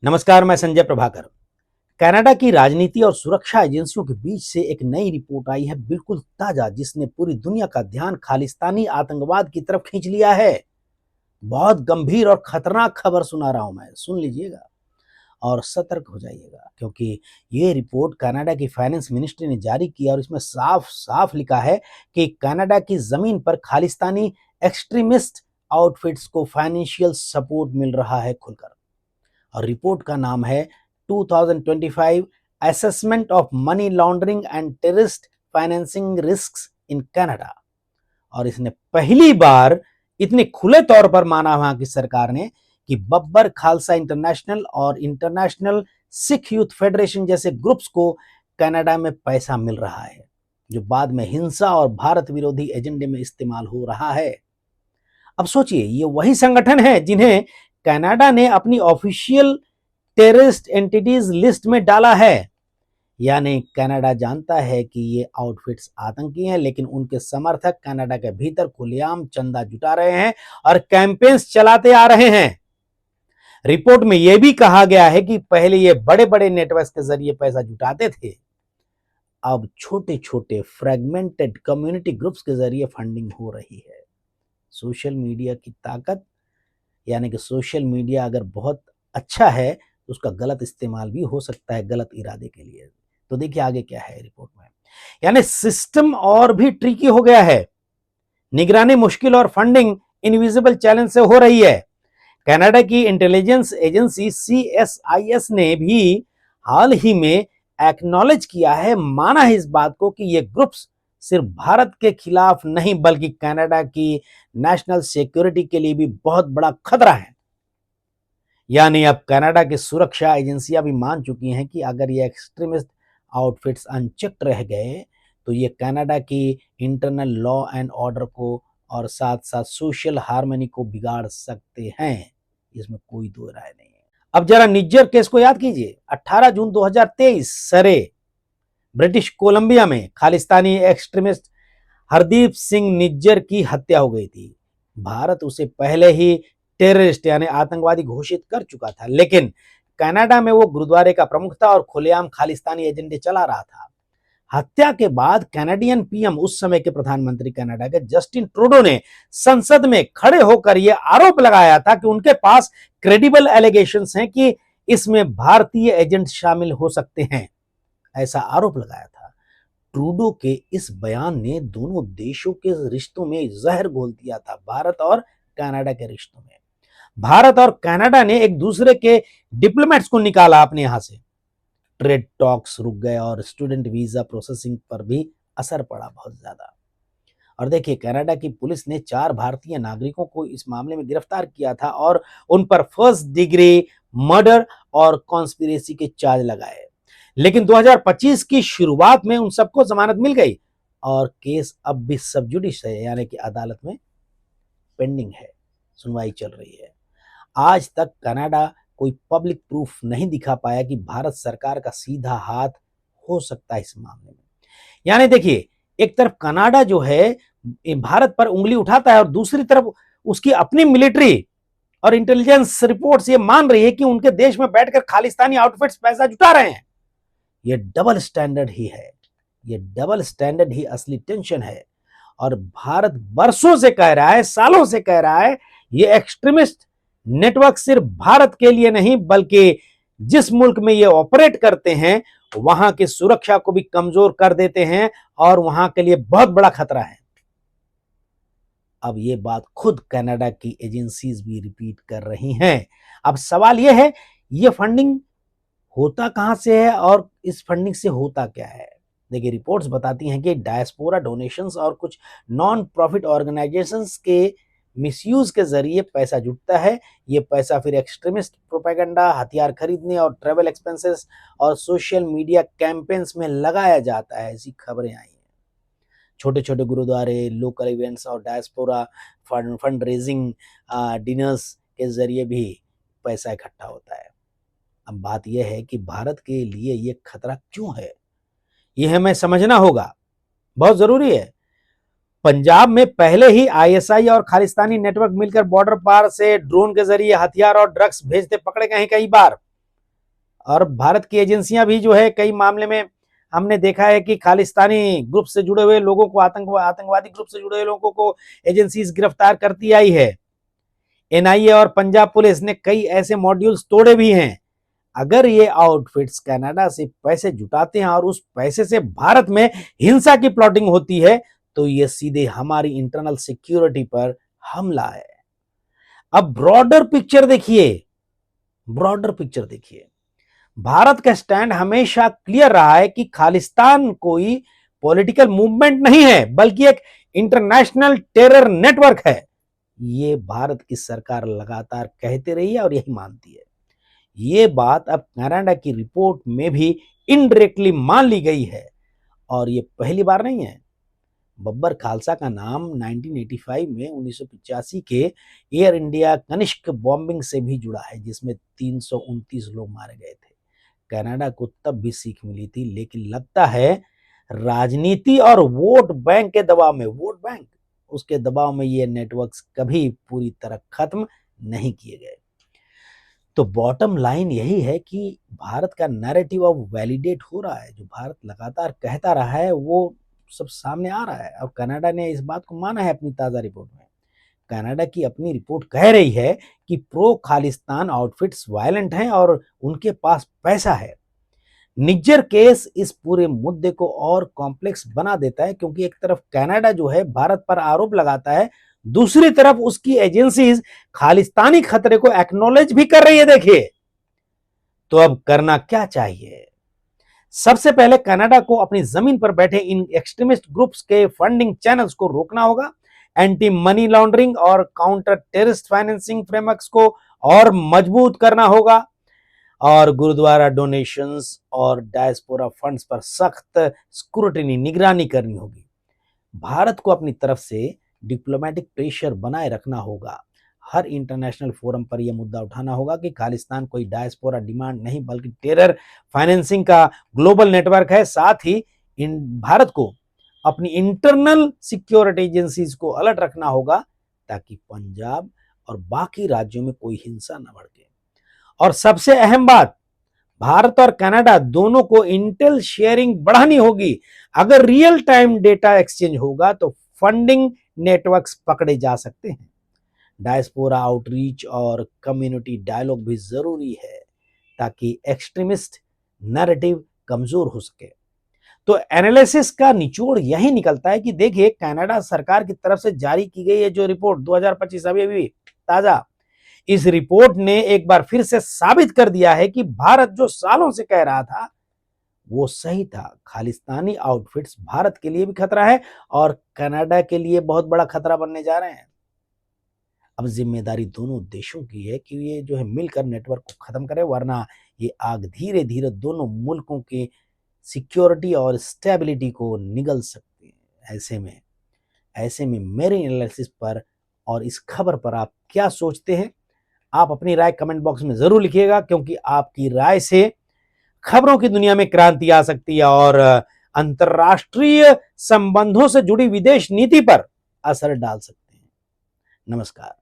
नमस्कार, मैं संजय प्रभाकर। कनाडा की राजनीति और सुरक्षा एजेंसियों के बीच से एक नई रिपोर्ट आई है, बिल्कुल ताजा, जिसने पूरी दुनिया का ध्यान खालिस्तानी आतंकवाद की तरफ खींच लिया है। बहुत गंभीर और खतरनाक खबर सुना रहा हूं मैं, सुन लीजिएगा और सतर्क हो जाइएगा, क्योंकि ये रिपोर्ट कनाडा की फाइनेंस मिनिस्ट्री ने जारी की और इसमें साफ साफ लिखा है कि कनाडा की जमीन पर खालिस्तानी एक्सट्रीमिस्ट आउटफिट्स को फाइनेंशियल सपोर्ट मिल रहा है खुलकर। और रिपोर्ट का नाम है 2025 assessment of money laundering and terrorist financing risks in Canada. और इसने पहली बार इतने खुले तौर पर माना वहां की सरकार ने कि बब्बर खालसा इंटरनेशनल और इंटरनेशनल सिख यूथ फेडरेशन जैसे ग्रुप्स को कनाडा में पैसा मिल रहा है, जो बाद में हिंसा और भारत विरोधी एजेंडे में इस्तेमाल हो रहा है। अब सोचिए, ये वही संगठन है जिन्हें कनाडा ने अपनी ऑफिशियल टेररिस्ट एंटिटीज लिस्ट में डाला है। यानी कनाडा जानता है कि ये आउटफिट्स आतंकी हैं, लेकिन उनके समर्थक कनाडा के भीतर खुलेआम चंदा जुटा रहे हैं और कैंपेन्स चलाते आ रहे हैं। रिपोर्ट में यह भी कहा गया है कि पहले ये बड़े बड़े नेटवर्क के जरिए पैसा जुटाते थे, अब छोटे छोटे फ्रेगमेंटेड कम्युनिटी ग्रुप्स के जरिए फंडिंग हो रही है। सोशल मीडिया की ताकत, यानी कि सोशल मीडिया अगर बहुत अच्छा है तो उसका गलत इस्तेमाल भी हो सकता है गलत इरादे के लिए। तो देखिए आगे क्या है रिपोर्ट में। यानी सिस्टम और भी ट्रिकी हो गया है, निगरानी मुश्किल और फंडिंग इनविजिबल चैलेंज से हो रही है। कनाडा की इंटेलिजेंस एजेंसी CSIS ने भी हाल ही में एक्नॉलेज किया है, माना है इस बात को कि ये ग्रुप्स सिर्फ भारत के खिलाफ नहीं बल्कि कनाडा की नेशनल सिक्योरिटी के लिए भी बहुत बड़ा खतरा है। यानी अब कनाडा की सुरक्षा एजेंसियां भी मान चुकी हैं कि अगर ये एक्सट्रीमिस्ट आउटफिट्स अनचेक्ड रह गए तो ये कनाडा की इंटरनल लॉ एंड ऑर्डर को और साथ साथ सोशल हार्मनी को बिगाड़ सकते हैं। इसमें कोई दो राय नहीं है। अब जरा निज्जर केस को याद कीजिए। 18 जून 2023 सरे ब्रिटिश कोलंबिया में खालिस्तानी एक्सट्रीमिस्ट हरदीप सिंह निज्जर की हत्या हो गई थी। भारत उसे पहले ही टेररिस्ट यानी आतंकवादी घोषित कर चुका था, लेकिन कनाडा में वो गुरुद्वारे का प्रमुख था और खुलेआम खालिस्तानी एजेंडे चला रहा था। हत्या के बाद कैनेडियन पीएम, उस समय के प्रधानमंत्री कनाडा के जस्टिन ट्रूडो ने संसद में खड़े होकर यह आरोप लगाया था कि उनके पास क्रेडिबल एलिगेशंस हैं कि इसमें भारतीय एजेंट शामिल हो सकते हैं। ऐसा आरोप लगाया था। ट्रूडो के इस बयान ने दोनों देशों के रिश्तों में जहर घोल दिया था, भारत और कनाडा के रिश्तों में। भारत और कनाडा ने एक दूसरे के डिप्लोमेट्स को निकाला अपने यहां से। ट्रेड टॉक्स रुक गए और स्टूडेंट वीजा प्रोसेसिंग पर भी असर पड़ा बहुत ज्यादा। और देखिए, कनाडा की पुलिस ने 4 भारतीय नागरिकों को इस मामले में गिरफ्तार किया था और उन पर फर्स्ट डिग्री मर्डर और कॉन्स्पिरेसी के चार्ज लगाए। लेकिन 2025 की शुरुआत में उन सबको जमानत मिल गई और केस अब भी सब जुडिस है, यानी कि अदालत में पेंडिंग है, सुनवाई चल रही है। आज तक कनाडा कोई पब्लिक प्रूफ नहीं दिखा पाया कि भारत सरकार का सीधा हाथ हो सकता है इस मामले में। यानी देखिए, एक तरफ कनाडा जो है भारत पर उंगली उठाता है और दूसरी तरफ उसकी अपनी मिलिट्री और इंटेलिजेंस रिपोर्ट्स ये मान रही है कि उनके देश में बैठकर खालिस्तानी आउटफिट्स पैसा जुटा रहे हैं। ये डबल स्टैंडर्ड ही है, ये डबल स्टैंडर्ड ही असली टेंशन है। और भारत बरसों से कह रहा है, सालों से कह रहा है, ये एक्सट्रीमिस्ट नेटवर्क सिर्फ भारत के लिए नहीं बल्कि जिस मुल्क में ये ऑपरेट करते हैं वहां की सुरक्षा को भी कमजोर कर देते हैं और वहां के लिए बहुत बड़ा खतरा है। अब ये बात खुद कनाडा की एजेंसीज भी रिपीट कर रही हैं। अब सवाल यह है, ये फंडिंग होता कहां से है और इस फंडिंग से होता क्या है। देखिए, रिपोर्ट्स बताती हैं कि डायस्पोरा डोनेशंस और कुछ नॉन प्रॉफिट ऑर्गेनाइजेशंस के मिसयूज के जरिए पैसा जुटता है। ये पैसा फिर एक्सट्रीमिस्ट प्रोपेगेंडा, हथियार खरीदने और ट्रैवल एक्सपेंसेस और सोशल मीडिया कैंपेन्स में लगाया जाता है, ऐसी खबरें आई हैं। छोटे छोटे गुरुद्वारे, लोकल इवेंट्स और डायस्पोरा फंड रेजिंग डिनर्स के जरिए भी पैसा इकट्ठा होता है। अब बात यह है कि भारत के लिए यह खतरा क्यों है, यह हमें समझना होगा, बहुत जरूरी है। पंजाब में पहले ही ISI और खालिस्तानी नेटवर्क मिलकर बॉर्डर पार से ड्रोन के जरिए हथियार और ड्रग्स भेजते पकड़े गए हैं कई बार। और भारत की एजेंसियां भी जो है कई मामले में हमने देखा है कि खालिस्तानी ग्रुप से जुड़े हुए लोगों को, आतंकवादी ग्रुप से जुड़े हुए लोगों को एजेंसीज गिरफ्तार करती आई है। एनआईए और पंजाब पुलिस ने कई ऐसे मॉड्यूल्स तोड़े भी हैं। अगर ये आउटफिट्स कनाडा से पैसे जुटाते हैं और उस पैसे से भारत में हिंसा की प्लॉटिंग होती है, तो ये सीधे हमारी इंटरनल सिक्योरिटी पर हमला है। अब ब्रॉडर पिक्चर देखिए, ब्रॉडर पिक्चर देखिए। भारत का स्टैंड हमेशा क्लियर रहा है कि खालिस्तान कोई पॉलिटिकल मूवमेंट नहीं है, बल्कि एक इंटरनेशनल टेरर नेटवर्क है। ये भारत की सरकार लगातार कहते रही है और यही मानती है। ये बात अब कनाडा की रिपोर्ट में भी इनडायरेक्टली मान ली गई है, और ये पहली बार नहीं है। बब्बर खालसा का नाम 1985 में 1985 के एयर इंडिया कनिष्क बॉम्बिंग से भी जुड़ा है, जिसमें 329 लोग मारे गए थे। कनाडा को तब भी सीख मिली थी, लेकिन लगता है राजनीति और वोट बैंक के दबाव में, वोट बैंक उसके दबाव में ये नेटवर्क्स कभी पूरी तरह खत्म नहीं किए गए। तो बॉटम लाइन यही है कि भारत का नैरेटिव अब वैलिडेट हो रहा है। जो भारत लगातार कहता रहा है वो सब सामने आ रहा है, और कनाडा ने इस बात को माना है अपनी ताजा रिपोर्ट में। कनाडा की अपनी रिपोर्ट कह रही है कि प्रो खालिस्तान आउटफिट्स वायलेंट हैं और उनके पास पैसा है। निज्जर केस इस पूरे मुद्दे को और कॉम्प्लेक्स बना देता है, क्योंकि एक तरफ कनाडा जो है भारत पर आरोप लगाता है, दूसरी तरफ उसकी एजेंसीज खालिस्तानी खतरे को एक्नॉलेज भी कर रही है। देखिए, तो अब करना क्या चाहिए? सबसे पहले कनाडा को अपनी जमीन पर बैठे इन एक्सट्रीमिस्ट ग्रुप्स के फंडिंग चैनल्स को रोकना होगा। एंटी मनी लॉन्ड्रिंग और काउंटर टेररिस्ट फाइनेंसिंग फ्रेमवर्क्स को और मजबूत करना होगा, और गुरुद्वारा डोनेशंस और डायस्पोरा फंड्स पर सख्त स्क्रूटिनी, निगरानी करनी होगी। भारत को अपनी तरफ से डिप्लोमेटिक प्रेशर बनाए रखना होगा। हर इंटरनेशनल फोरम पर यह मुद्दा उठाना होगा कि खालिस्तान कोई डायस्पोरा डिमांड नहीं, बल्कि टेरर फाइनेंसिंग का ग्लोबल नेटवर्क है। साथ ही भारत को अपनी इंटरनल सिक्योरिटी एजेंसीज को अलर्ट रखना होगा, ताकि पंजाब और बाकी राज्यों में कोई हिंसा न भड़के। और सबसे अहम बात, भारत और कनाडा दोनों को इंटेल शेयरिंग बढ़ानी होगी। अगर रियल टाइम डेटा एक्सचेंज होगा तो फंडिंग नेटवर्क्स पकड़े जा सकते हैं। डायस्पोरा आउटरीच और कम्युनिटी डायलॉग भी जरूरी है, ताकि एक्सट्रीमिस्ट नैरेटिव कमजोर हो सके। तो एनालिसिस का निचोड़ यही निकलता है कि देखिए, कनाडा सरकार की तरफ से जारी की गई है जो रिपोर्ट 2025 अभी ताजा, इस रिपोर्ट ने एक बार फिर से साबित कर दिया है कि भारत जो सालों से कह रहा था वो सही था। खालिस्तानी आउटफिट्स भारत के लिए भी खतरा है और कनाडा के लिए बहुत बड़ा खतरा बनने जा रहे हैं। अब जिम्मेदारी दोनों देशों की है कि ये जो है मिलकर नेटवर्क को खत्म करें, वरना ये आग धीरे धीरे दोनों मुल्कों की सिक्योरिटी और स्टेबिलिटी को निगल सकती है। ऐसे में मेरे एनालिसिस पर और इस खबर पर आप क्या सोचते हैं? आप अपनी राय कमेंट बॉक्स में जरूर लिखिएगा, क्योंकि आपकी राय से खबरों की दुनिया में क्रांति आ सकती है और अंतर्राष्ट्रीय संबंधों से जुड़ी विदेश नीति पर असर डाल सकते हैं। नमस्कार।